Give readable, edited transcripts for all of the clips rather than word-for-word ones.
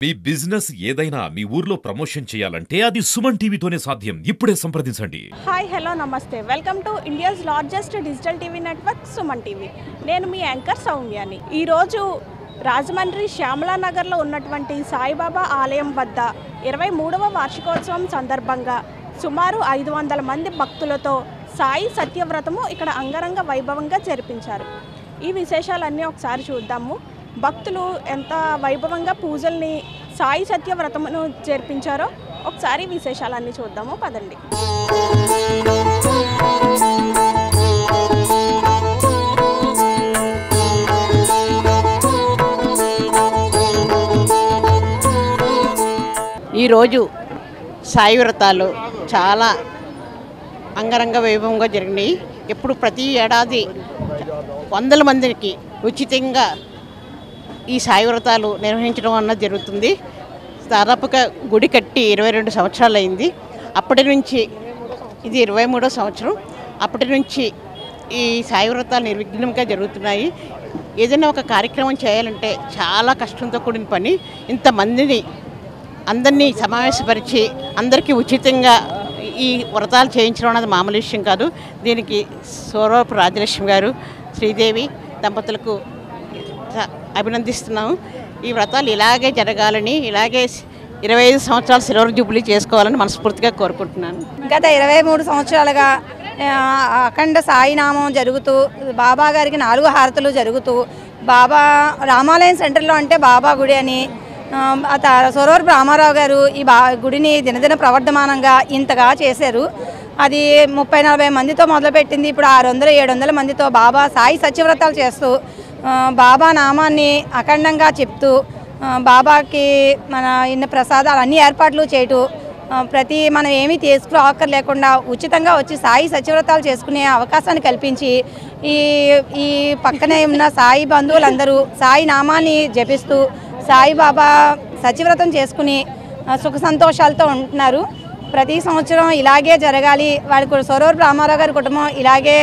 మీ business ఏదైనా మీ ఊర్లో promotion చేయాలంటే అది సుమన్ టీవీతోనే సాధ్యం. ఇప్పుడే సంప్రదించండి. హాయ్ హలో నమస్తే welcome to India's largest digital TV network Suman TV. నేను మీ యాంకర్ సౌమ్యాని. ఈరోజు రాజమండ్రి శ్యామలానగర్లో ఉన్నటువంటి సాయిబాబా ఆలయం వద్ద 23వ వార్షికోత్సవం సందర్భంగా సుమారు 500 మంది భక్తులతో సాయి సత్యవ్రతము ఇక్కడ అంగరంగ వైభవంగా జరిపించారు. ఈ విశేషాలన్నీ ఒకసారి చూద్దాము. భక్తులు ఎంత వైభవంగా పూజల్ని సాయి సత్యవ్రతమును జరిపించారో ఒకసారి విశేషాలన్నీ చూద్దాము. పదండి. ఈరోజు సాయి వ్రతాలు చాలా అంగరంగ వైభవంగా జరిగినాయి. ఎప్పుడు ప్రతి ఏడాది వందల మందికి ఉచితంగా ఈ సాయి వ్రతాలు నిర్వహించడం అన్నది జరుగుతుంది. దాదాపుగా గుడి కట్టి 22 సంవత్సరాలు అయింది. అప్పటి నుంచి ఇది 23వ సంవత్సరం. అప్పటి నుంచి ఈ సాయి వ్రతాలు నిర్విఘ్నంగా జరుగుతున్నాయి. ఏదైనా ఒక కార్యక్రమం చేయాలంటే చాలా కష్టంతో కూడిన పని. ఇంతమందిని అందరినీ సమావేశపరిచి అందరికీ ఉచితంగా ఈ వ్రతాలు చేయించడం అన్నది మామూలు విషయం కాదు. దీనికి సోరవరపు రాజలక్ష్మి గారు, శ్రీదేవి దంపతులకు అభినందిస్తున్నాము. ఈ వ్రతాలు ఇలాగే జరగాలని, ఇలాగే 25 సంవత్సరాలు సిల్వర్ జూబ్లీ చేసుకోవాలని మనస్ఫూర్తిగా కోరుకుంటున్నాను. గత 23 సంవత్సరాలుగా అఖండ సాయినామం జరుగుతూ బాబా గారికి 4 హారతులు జరుగుతూ బాబా రామాలయం సెంటర్లో అంటే బాబా గుడి అని సోరవరపు రామారావు గారు ఈ గుడిని దినదిన ప్రవర్ధమానంగా ఇంతగా చేశారు. అది 30-40 మందితో మొదలుపెట్టింది. ఇప్పుడు 600-700 మందితో బాబా సాయి సత్యవ్రతాలు చేస్తూ బాబా నామాన్ని అఖండంగా చెప్తూ బాబాకి మన ఇన్ని ప్రసాదాలు అన్ని ఏర్పాట్లు చేయటం, ప్రతి మనం ఏమీ తీసుకురాక్కర్లేకుండా ఉచితంగా వచ్చి సాయి సత్యవ్రతాలు చేసుకునే అవకాశాన్ని కల్పించి ఈ పక్కనే ఉన్న సాయి బంధువులందరూ సాయి నామాన్ని జపిస్తూ సాయిబాబా సత్యవ్రతం చేసుకుని సుఖ సంతోషాలతో ఉంటున్నారు. ప్రతి సంవత్సరం ఇలాగే జరగాలి. వాడి సోరవరపు రామారావు గారి కుటుంబం ఇలాగే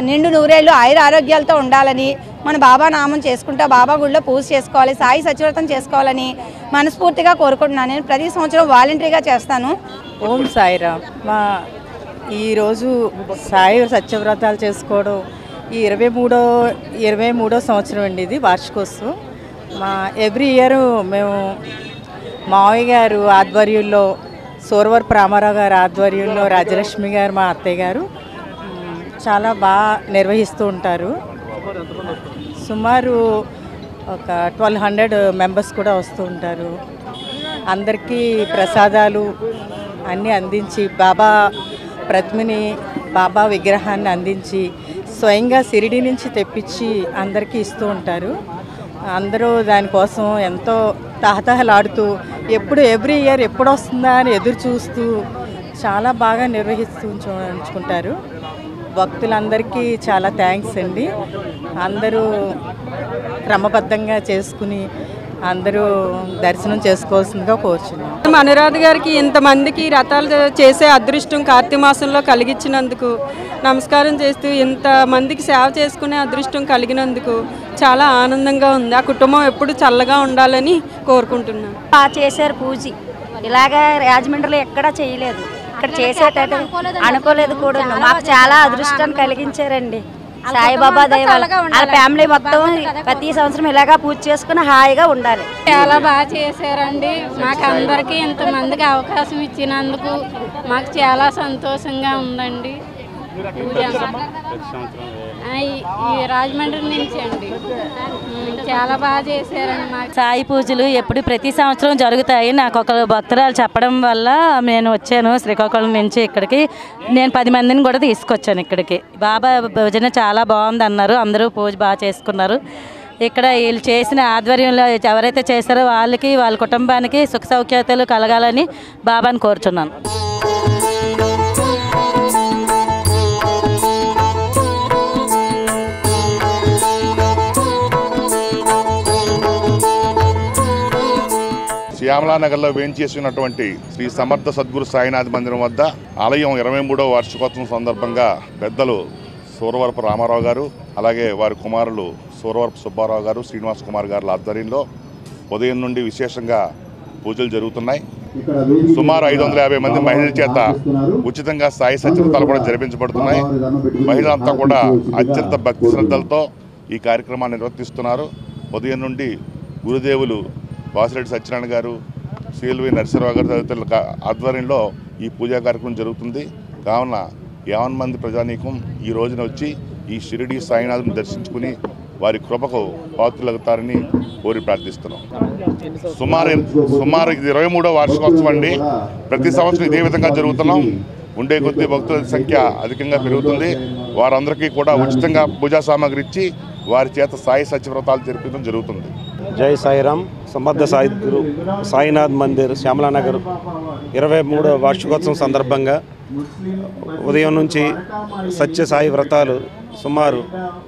నిండు నూరేళ్ళు ఆయుర ఆరోగ్యాలతో ఉండాలని, మన బాబా నామం చేసుకుంటా బాబా గుడిలో పూజ చేసుకోవాలి, సాయి సత్యవ్రతం చేసుకోవాలని మనస్ఫూర్తిగా కోరుకుంటున్నాను. నేను ప్రతి సంవత్సరం వాలంటరీగా చేస్తాను. ఓం సాయిరామ్. మా ఈరోజు సాయి సత్యవ్రతాలు చేసుకోవడం ఈ 23వ సంవత్సరం అండి. ఇది వార్షికోత్సవం. మా ఎవ్రీ ఇయర్ మేము మావయ్య గారు ఆధ్వర్యంలో, సోరవరపు రామారావు గారు ఆధ్వర్యంలో, రాజలక్ష్మి గారు మా అత్తయ్య గారు చాలా బాగా నిర్వహిస్తూ ఉంటారు. సుమారు ఒక 1200 మెంబర్స్ కూడా వస్తూ ఉంటారు. అందరికీ ప్రసాదాలు అన్నీ అందించి బాబా ప్రతిమని, బాబా విగ్రహాన్ని అందించి స్వయంగా షిరిడి నుంచి తెప్పించి అందరికీ ఇస్తూ ఉంటారు. అందరూ దానికోసం ఎంతో తహతహలాడుతూ ఎవ్రీ ఇయర్ ఎప్పుడు వస్తుందా అని ఎదురు చూస్తూ చాలా బాగా నిర్వహిస్తూ ఉంచుకుంటారు. భక్తులందరికీ చాలా థ్యాంక్స్ అండి. అందరూ క్రమబద్ధంగా చేసుకుని అందరూ దర్శనం చేసుకోవాల్సిందిగా కోరుచున్నాం. అనురాధ గారికి ఇంతమందికి రథాలు చేసే అదృష్టం కార్తీక మాసంలో కలిగించినందుకు నమస్కారం చేస్తూ, ఇంతమందికి సేవ చేసుకునే అదృష్టం కలిగినందుకు చాలా ఆనందంగా ఉంది. ఆ కుటుంబం ఎప్పుడు చల్లగా ఉండాలని కోరుకుంటున్నాను. బాగా చేశారు పూజ. ఇలాగా రాజమండ్రిలో ఎక్కడా చేయలేదు. ఇక్కడ చేసేటట్టు అనుకోలేదు కూడా. మాకు చాలా అదృష్టాన్ని కలిగించారండి సాయిబాబా దయ వల్ల. వాళ్ళ ఫ్యామిలీ మొత్తం ప్రతి సంవత్సరం ఇలాగా పూజ చేసుకుని హాయిగా ఉండాలి. చాలా బాగా చేశారండి. మాకు అందరికీ ఇంతమందికి అవకాశం ఇచ్చినందుకు మాకు చాలా సంతోషంగా ఉందండి. ఈ రాజమండ్రి నుంచి అండి చాలా బాగా చేశారండి. మాకు సాయి పూజలు ఎప్పుడు ప్రతి సంవత్సరం జరుగుతాయి. నాకు ఒక భక్తురాలు చెప్పడం వల్ల నేను వచ్చాను శ్రీకాకుళం నుంచి ఇక్కడికి. నేను 10 మందిని కూడా తీసుకొచ్చాను ఇక్కడికి. బాబా భజన చాలా బాగుంది అన్నారు. అందరూ పూజ బాగా చేసుకున్నారు. ఇక్కడ వీళ్ళు చేసిన ఆధ్వర్యంలో ఎవరైతే చేశారో వాళ్ళకి, వాళ్ళ కుటుంబానికి సుఖ సౌఖ్యాలు కలగాలని బాబాని కోరుచున్నాను. శ్యామలానగర్లో వేంచేసినటువంటి శ్రీ సమర్థ సద్గురు సాయినాథ్ మందిరం వద్ద ఆలయం 23వ వార్షికోత్సవం సందర్భంగా పెద్దలు సోరవరపు రామారావు గారు, అలాగే వారి కుమారులు సోరవరపు సుబ్బారావు గారు, శ్రీనివాస్ కుమార్ గారుల ఆధ్వర్యంలో ఉదయం నుండి విశేషంగా పూజలు జరుగుతున్నాయి. సుమారు 550 మంది మహిళల చేత ఉచితంగా సాయి సత్యవ్రతాలు కూడా జరిపించబడుతున్నాయి. మహిళలంతా కూడా అత్యంత భక్తి శ్రద్ధలతో ఈ కార్యక్రమాన్ని నిర్వర్తిస్తున్నారు. ఉదయం నుండి గురుదేవులు వాసిరెడ్డి సత్యనారాయణ గారు, సిఎల్వి నరసింహరావు గారు తదితరుల ఆధ్వర్యంలో ఈ పూజా కార్యక్రమం జరుగుతుంది. కావున 50 మంది ప్రజానీకం ఈ రోజున వచ్చి ఈ షిరిడి సాయినాథుని దర్శించుకుని వారి కృపకు పాత్రులవుతారని కోరి ప్రార్థిస్తున్నాం. సుమారు 23వ వార్షికోత్సవం అండి. ప్రతి సంవత్సరం ఇదే విధంగా జరుగుతున్నాం. ఉండే కొద్ది భక్తుల సంఖ్య అధికంగా పెరుగుతుంది. వారందరికీ కూడా ఉచితంగా పూజా సామాగ్రి ఇచ్చి వారి చేత సాయి సత్యవ్రతాలు జరిపించడం జరుగుతుంది. జై సాయిరామ్. సమర్థ సాయి గురు సాయినాథ్ మందిర్ శ్యామలానగర్ 23వ వార్షికోత్సవం సందర్భంగా ఉదయం నుంచి సత్యసాయి వ్రతాలు సుమారు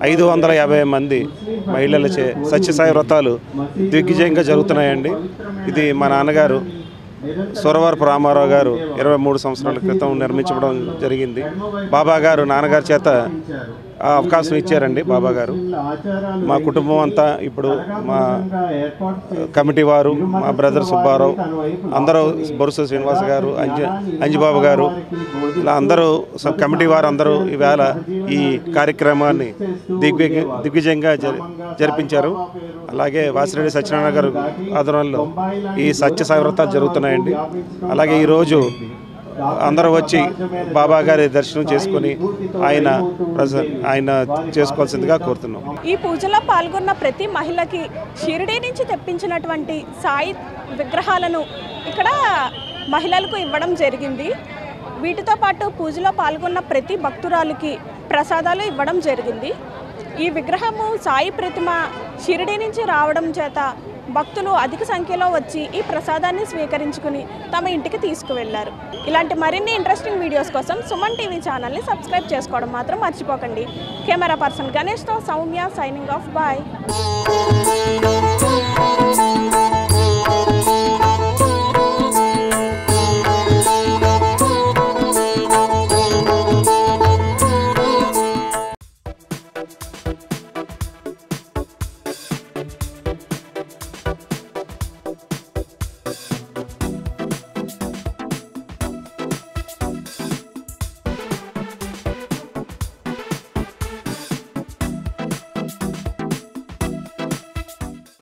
550 మంది మహిళలచే సత్యసాయి వ్రతాలు దిగ్విజయంగా జరుగుతున్నాయండి. ఇది మా నాన్నగారు సూరవరపు రామారావు గారు 23 సంవత్సరాల క్రితం నిర్మించడం జరిగింది. బాబా గారు నాన్నగారి చేత ఆ అవకాశం ఇచ్చారండి. బాబా గారు మా కుటుంబం అంతా ఇప్పుడు మా కమిటీ వారు, మా బ్రదర్ సుబ్బారావు, అందరూ బొరుస శ్రీనివాస్ గారు, అంజిబాబు గారు, ఇలా అందరూ కమిటీ వారు అందరూ ఈవేళ ఈ కార్యక్రమాన్ని దిగ్విజయంగా జరిపించారు. అలాగే వాసిరెడ్డి సత్యనారాయణ గారు ఆధ్వర్యంలో ఈ సత్యసాయి వ్రతాలు జరుగుతున్నాయండి. అలాగే ఈరోజు అందరూ వచ్చి బాబా గారి దర్శనం చేసుకుని ఆయన చేసుకోవాల్సిందిగా కోరుతున్నాం. ఈ పూజలో పాల్గొన్న ప్రతి మహిళకి షిరిడీ నుంచి తెప్పించినటువంటి సాయి విగ్రహాలను ఇక్కడ మహిళలకు ఇవ్వడం జరిగింది. వీటితో పాటు పూజలో పాల్గొన్న ప్రతి భక్తురాలికి ప్రసాదాలు ఇవ్వడం జరిగింది. ఈ విగ్రహము సాయి ప్రతిమ షిరిడీ నుంచి రావడం చేత భక్తులు అధిక సంఖ్యలో వచ్చి ఈ ప్రసాదాన్ని స్వీకరించుకుని తమ ఇంటికి తీసుకువెళ్లారు. ఇలాంటి మరిన్ని ఇంట్రెస్టింగ్ వీడియోస్ కోసం సుమన్ టీవీ ఛానల్ని సబ్స్క్రైబ్ చేసుకోవడం మాత్రం మర్చిపోకండి. కెమెరా పర్సన్ గణేష్తో సౌమ్య సైనింగ్ ఆఫ్. బాయ్.